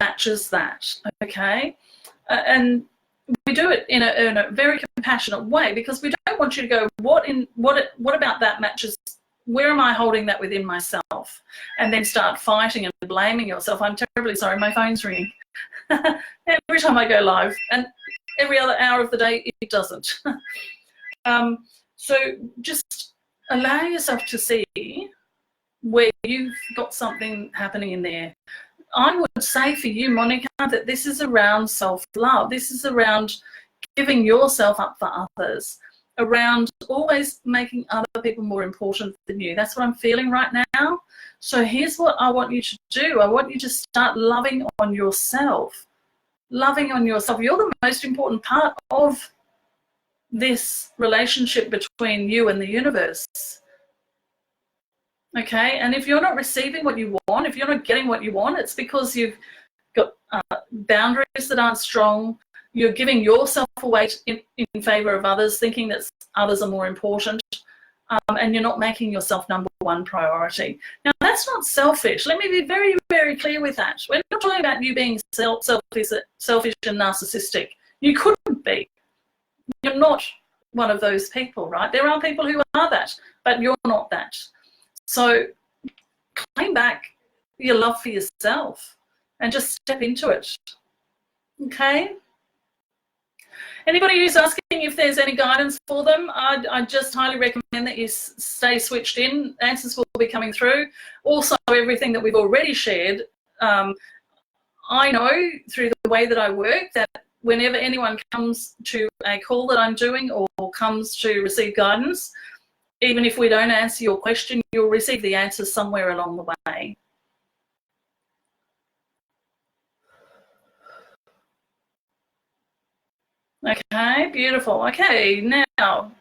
matches that? Okay? And we do it in a very compassionate way, because we don't want you to go, what about that matches? Where am I holding that within myself? And then start fighting and blaming yourself. I'm terribly sorry, my phone's ringing. every time I go live, and every other hour of the day it doesn't. So just allow yourself to see where you've got something happening in there. I would say for you, Monica, that this is around self-love. This is around giving yourself up for others, around always making other people more important than you. That's what I'm feeling right now. So here's what I want you to do. I want you to start loving on yourself. Loving on yourself. You're the most important part of this relationship between you and the universe. Okay, and if you're not receiving what you want, if you're not getting what you want, it's because you've got boundaries that aren't strong. You're giving yourself away in favour of others, thinking that others are more important, and you're not making yourself number one priority. Now, that's not selfish. Let me be very, very clear with that. We're not talking about you being selfish and narcissistic. You couldn't be. You're not one of those people, right? There are people who are that, but you're not that. So claim back your love for yourself and just step into it. Okay? Anybody who's asking if there's any guidance for them, I just highly recommend that you stay switched in. Answers will be coming through. Also, everything that we've already shared, I know through the way that I work that whenever anyone comes to a call that I'm doing or comes to receive guidance, even if we don't answer your question, you'll receive the answer somewhere along the way. Okay, beautiful. Okay, now, I'm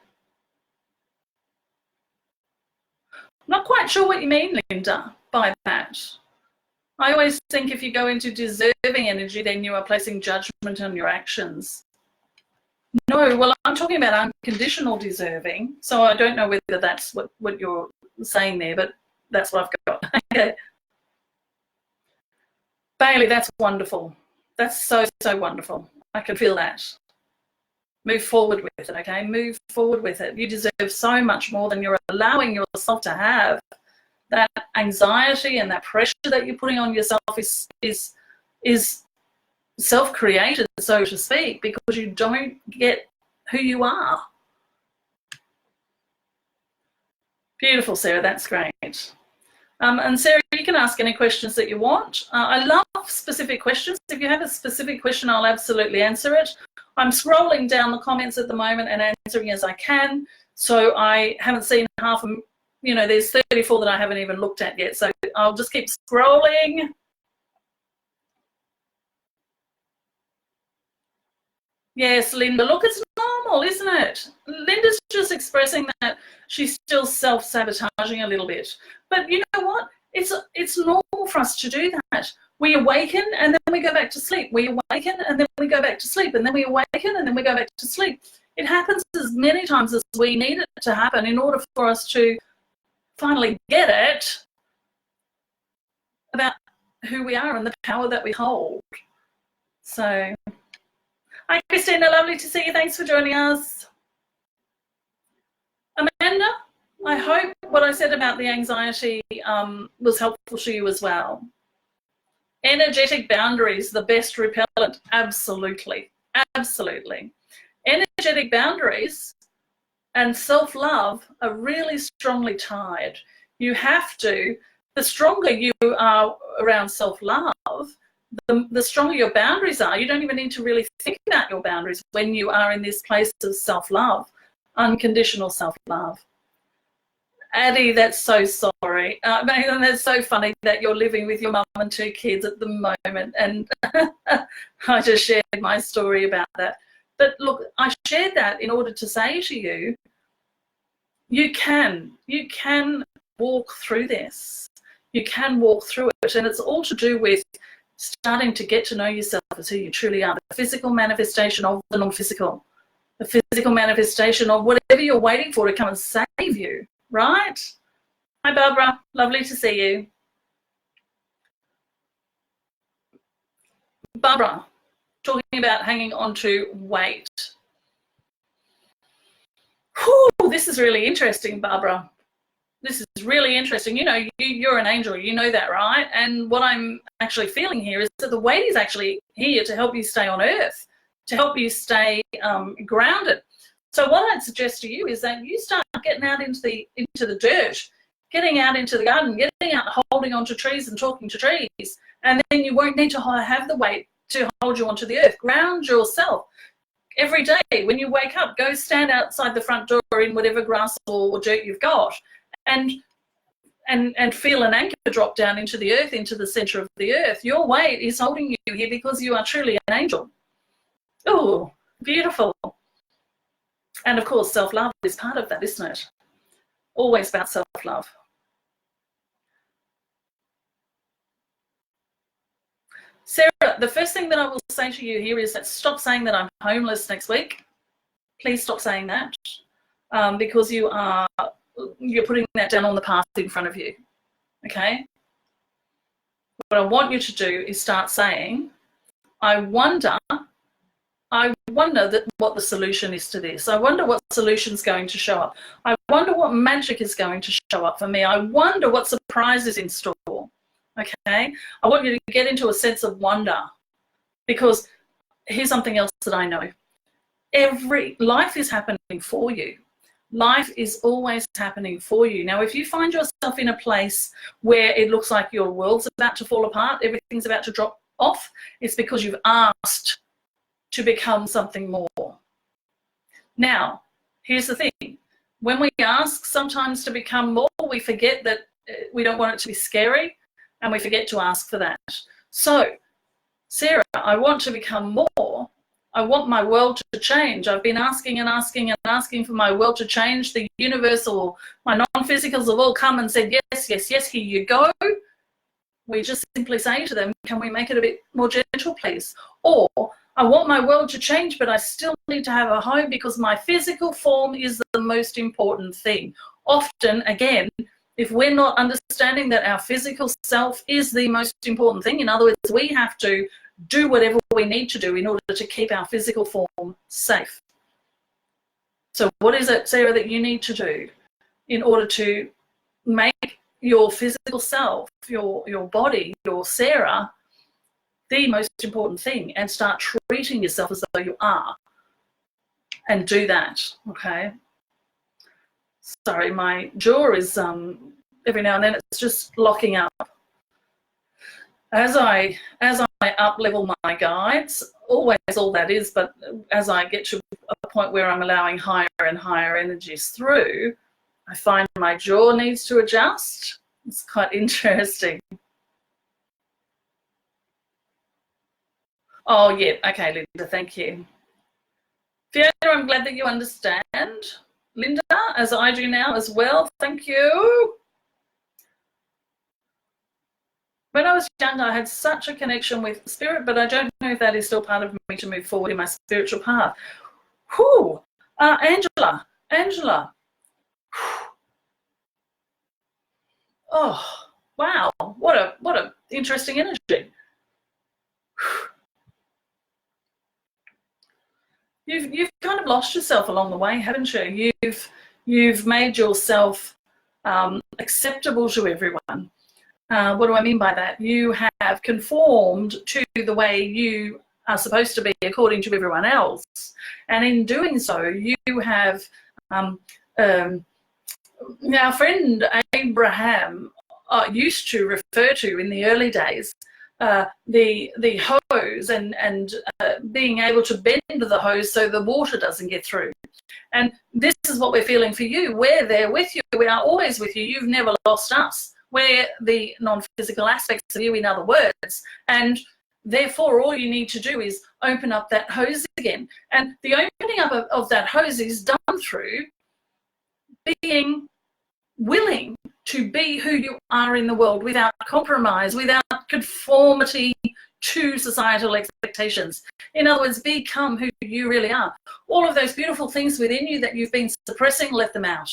not quite sure what you mean, Linda, by that. I always think if you go into deserving energy, then you are placing judgment on your actions. No, well, I'm talking about unconditional deserving, so I don't know whether that's what you're saying there, but that's what I've got. Okay. Bailey, that's wonderful. That's so, so wonderful. I can feel that. Move forward with it, okay? Move forward with it. You deserve so much more than you're allowing yourself to have. That anxiety and that pressure that you're putting on yourself is self-created, so to speak, because you don't get who you are. Beautiful, Sarah, that's great. And Sarah, you can ask any questions that you want. I love specific questions. If you have a specific question, I'll absolutely answer it. I'm scrolling down the comments at the moment and answering as I can. So I haven't seen half of them. You know, there's 34 that I haven't even looked at yet. So I'll just keep scrolling. Yes, Linda, look, it's normal, isn't it? Linda's just expressing that she's still self-sabotaging a little bit. But you know what? It's normal for us to do that. We awaken and then we go back to sleep. We awaken and then we go back to sleep. And then we awaken and then we go back to sleep. It happens as many times as we need it to happen in order for us to finally get it about who we are and the power that we hold. So, hi, Christina, lovely to see you. Thanks for joining us. Amanda, I hope what I said about the anxiety was helpful to you as well. Energetic boundaries, the best repellent, absolutely, absolutely. Energetic boundaries and self-love are really strongly tied. You have to, the stronger you are around self-love, the stronger your boundaries are. You don't even need to really think about your boundaries when you are in this place of self-love, unconditional self-love. Addie, that's so sorry. And that's so funny that you're living with your mum and 2 kids at the moment. And I just shared my story about that. But look, I shared that in order to say to you, you can walk through this. You can walk through it. And it's all to do with starting to get to know yourself as who you truly are. The physical manifestation of the non-physical. The physical manifestation of whatever you're waiting for to come and save you. Right? Hi, Barbara. Lovely to see you. Barbara, talking about hanging on to weight. Whew, this is really interesting, Barbara. This is is really interesting. You know, you're an angel, you know that, right? And what I'm actually feeling here is that the weight is actually here to help you stay on earth, to help you stay grounded. So what I'd suggest to you is that you start getting out into the dirt, getting out into the garden, getting out, holding onto trees and talking to trees, and then you won't need to have the weight to hold you onto the earth. Ground yourself. Every day when you wake up, go stand outside the front door in whatever grass or dirt you've got, and feel an anchor drop down into the earth, into the center of the earth. Your weight is holding you here because you are truly an angel. Oh, beautiful. And of course, self-love is part of that, isn't it? Always about self-love. Sarah, the first thing that I will say to you here is that stop saying that I'm homeless next week. Please stop saying that, because you're putting that down on the path in front of you, okay? What I want you to do is start saying, I wonder what the solution is to this. I wonder what solution's going to show up. I wonder what magic is going to show up for me. I wonder what surprise is in store. Okay, I want you to get into a sense of wonder, because here's something else that I know. Life is happening for you. Life is always happening for you. Now, if you find yourself in a place where it looks like your world's about to fall apart, everything's about to drop off, it's because you've asked to become something more. Now, here's the thing. When we ask sometimes to become more, we forget that we don't want it to be scary, and we forget to ask for that. So, Sarah, I want to become more. I want my world to change. I've been asking and asking and asking for my world to change. The universe or my non-physicals have all come and said, yes, yes, yes, here you go. We just simply say to them, can we make it a bit more gentle, please? Or, I want my world to change, but I still need to have a home because my physical form is the most important thing. Often, again, if we're not understanding that our physical self is the most important thing, in other words, we have to do whatever we need to do in order to keep our physical form safe. So what is it, Sarah, that you need to do in order to make your physical self, your body, your Sarah, the most important thing, and start treating yourself as though you are? And do that, okay? Sorry, my jaw is every now and then it's just locking up. As I up level my guides, always all that is, but as I get to a point where I'm allowing higher and higher energies through, I find my jaw needs to adjust. It's quite interesting. Oh yeah, okay, Linda, thank you. Fiona, I'm glad that you understand. Linda, as I do now as well, thank you. When I was younger, I had such a connection with spirit, but I don't know if that is still part of me to move forward in my spiritual path. Whew. Angela. Oh, wow. What a interesting energy. You've kind of lost yourself along the way, haven't you? You've made yourself acceptable to everyone. What do I mean by that? You have conformed to the way you are supposed to be according to everyone else. And in doing so, you have, our friend Abraham used to refer to in the early days, the hose and being able to bend the hose so the water doesn't get through. And this is what we're feeling for you. We're there with you. We are always with you. You've never lost us. We're the non-physical aspects of you, in other words. And therefore, all you need to do is open up that hose again. And the opening up of that hose is done through being willing to be who you are in the world without compromise, without conformity to societal expectations. In other words, become who you really are. All of those beautiful things within you that you've been suppressing, let them out.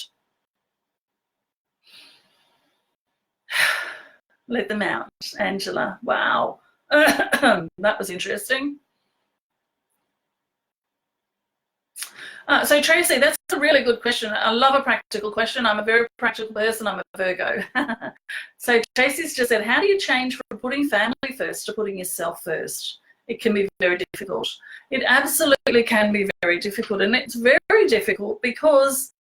Let them out, Angela. Wow. That was interesting. So Tracy, that's a really good question. I love a practical question. I'm a very practical person. I'm a Virgo. So Tracy's just said, how do you change from putting family first to putting yourself first? It can be very difficult. It absolutely can be very difficult. And it's very difficult because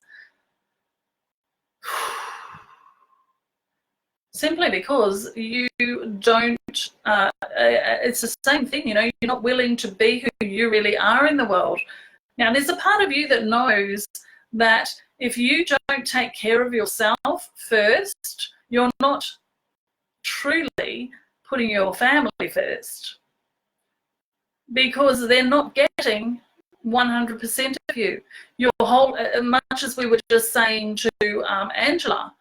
simply because you don't, it's the same thing, you know, you're not willing to be who you really are in the world. Now, there's a part of you that knows that if you don't take care of yourself first, you're not truly putting your family first, because they're not getting 100% of you. Your whole, much as we were just saying to Angela,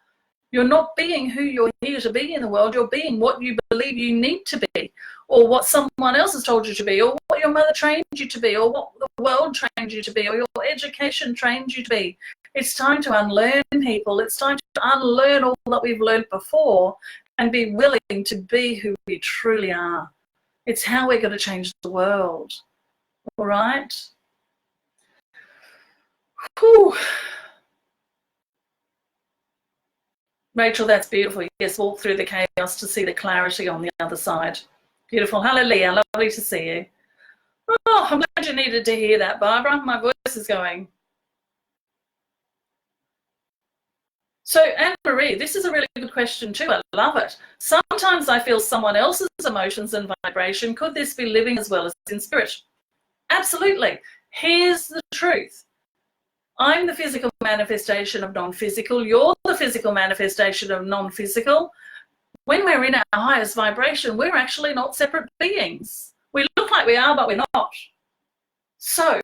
you're not being who you're here to be in the world. You're being what you believe you need to be, or what someone else has told you to be, or what your mother trained you to be, or what the world trained you to be, or your education trained you to be. It's time to unlearn people. It's time to unlearn all that we've learned before and be willing to be who we truly are. It's how we're going to change the world. All right? Whew. Rachel, that's beautiful. Yes, walk through the chaos to see the clarity on the other side. Beautiful. Hello, Leah. Lovely to see you. Oh, I'm glad you needed to hear that, Barbara. My voice is going. So, Anne-Marie, this is a really good question too. I love it. Sometimes I feel someone else's emotions and vibration. Could this be living as well as in spirit? Absolutely. Here's the truth. I'm the physical manifestation of non-physical. You're the physical manifestation of non-physical. When we're in our highest vibration, we're actually not separate beings. We look like we are, but we're not. So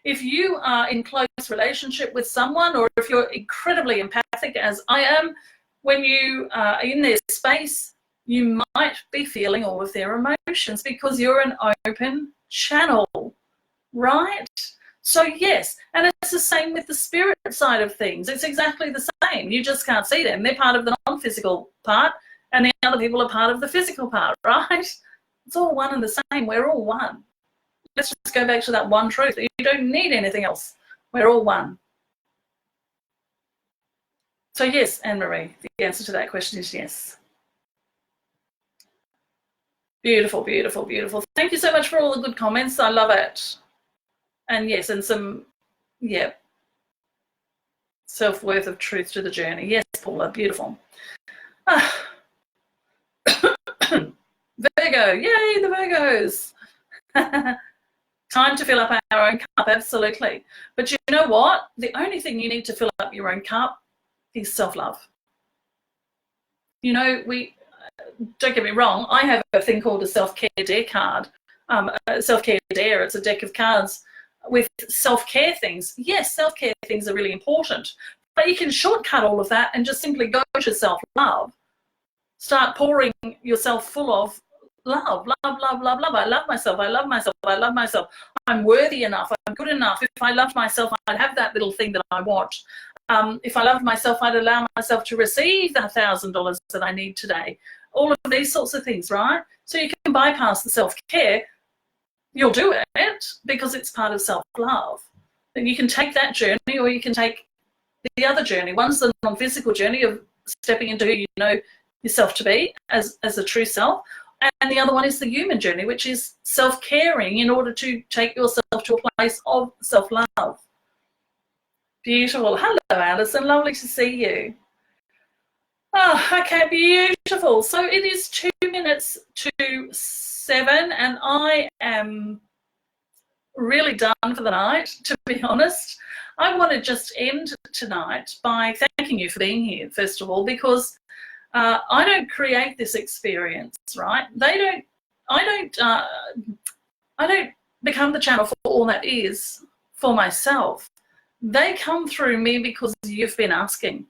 if you are in close relationship with someone, or if you're incredibly empathic, as I am, when you are in their space, you might be feeling all of their emotions because you're an open channel, right? So yes, and it's the same with the spirit side of things. It's exactly the same. You just can't see them. They're part of the non-physical part, and the other people are part of the physical part, right? It's all one and the same. We're all one. Let's just go back to that one truth. You don't need anything else. We're all one. So yes, Anne-Marie, the answer to that question is yes. Beautiful, beautiful, beautiful. Thank you so much for all the good comments. I love it. And yes, and some, yeah, self-worth of truth to the journey. Yes, Paula, beautiful. Virgo, yay, the Virgos. Time to fill up our own cup, absolutely. But you know what? The only thing you need to fill up your own cup is self-love. You know, don't get me wrong, I have a thing called a self-care dare card. Self-care dare, it's a deck of cards with self-care things. Yes, self-care things are really important, but you can shortcut all of that and just simply go to self-love. Start pouring yourself full of love, love, love, love, love. I love myself. I love myself. I love myself. I'm worthy enough. I'm good enough. If I loved myself, I'd have that little thing that I want. If I loved myself, I'd allow myself to receive the $1,000 that I need today. All of these sorts of things, right? So you can bypass the self-care. You'll do it because it's part of self-love. Then you can take that journey, or you can take the other journey. One's the non-physical journey of stepping into who you know yourself to be as a true self. And the other one is the human journey, which is self-caring in order to take yourself to a place of self-love. Beautiful. Hello, Alison. Lovely to see you. Oh, okay, beautiful. So it is 2 minutes to 7, and I am really done for the night, to be honest. I want to just end tonight by thanking you for being here, first of all, because I don't create this experience, right? I don't become the channel for all that is for myself. They come through me because you've been asking.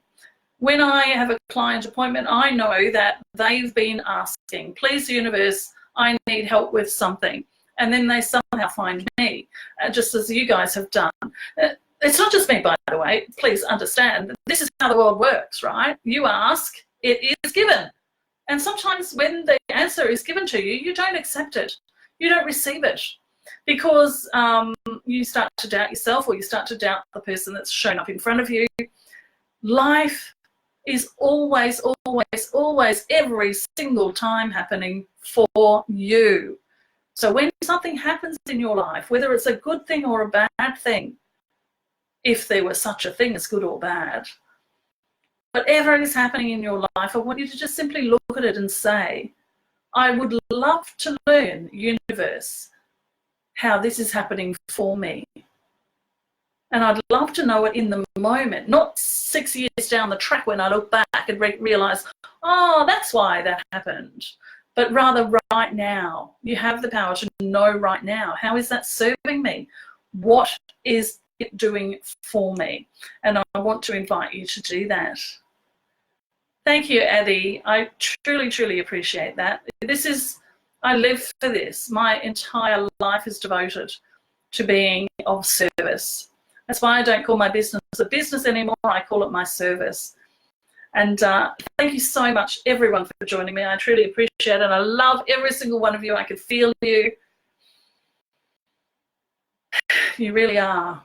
When I have a client appointment, I know that they've been asking, please, universe, I need help with something. And then they somehow find me, just as you guys have done. It's not just me, by the way. Please understand, this is how the world works, right? You ask, it is given. And sometimes when the answer is given to you, you don't accept it. You don't receive it. because you start to doubt yourself, or you start to doubt the person that's shown up in front of you. Life is always, always, always, every single time happening for you. So when something happens in your life, whether it's a good thing or a bad thing, if there was such a thing as good or bad, whatever is happening in your life, I want you to just simply look at it and say, I would love to learn, universe, how this is happening for me. And I'd love to know it in the moment, not 6 years down the track when I look back and realise, oh, that's why that happened. But rather right now. You have the power to know right now, how is that serving me? What is it doing for me? And I want to invite you to do that. Thank you, Addie. I truly, truly appreciate that. I live for this. My entire life is devoted to being of service. That's why I don't call my business a business anymore. I call it my service. And thank you so much, everyone, for joining me. I truly appreciate it. And I love every single one of you. I can feel you. You really are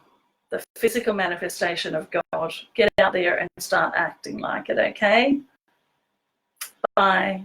the physical manifestation of God. Get out there and start acting like it, okay? Bye.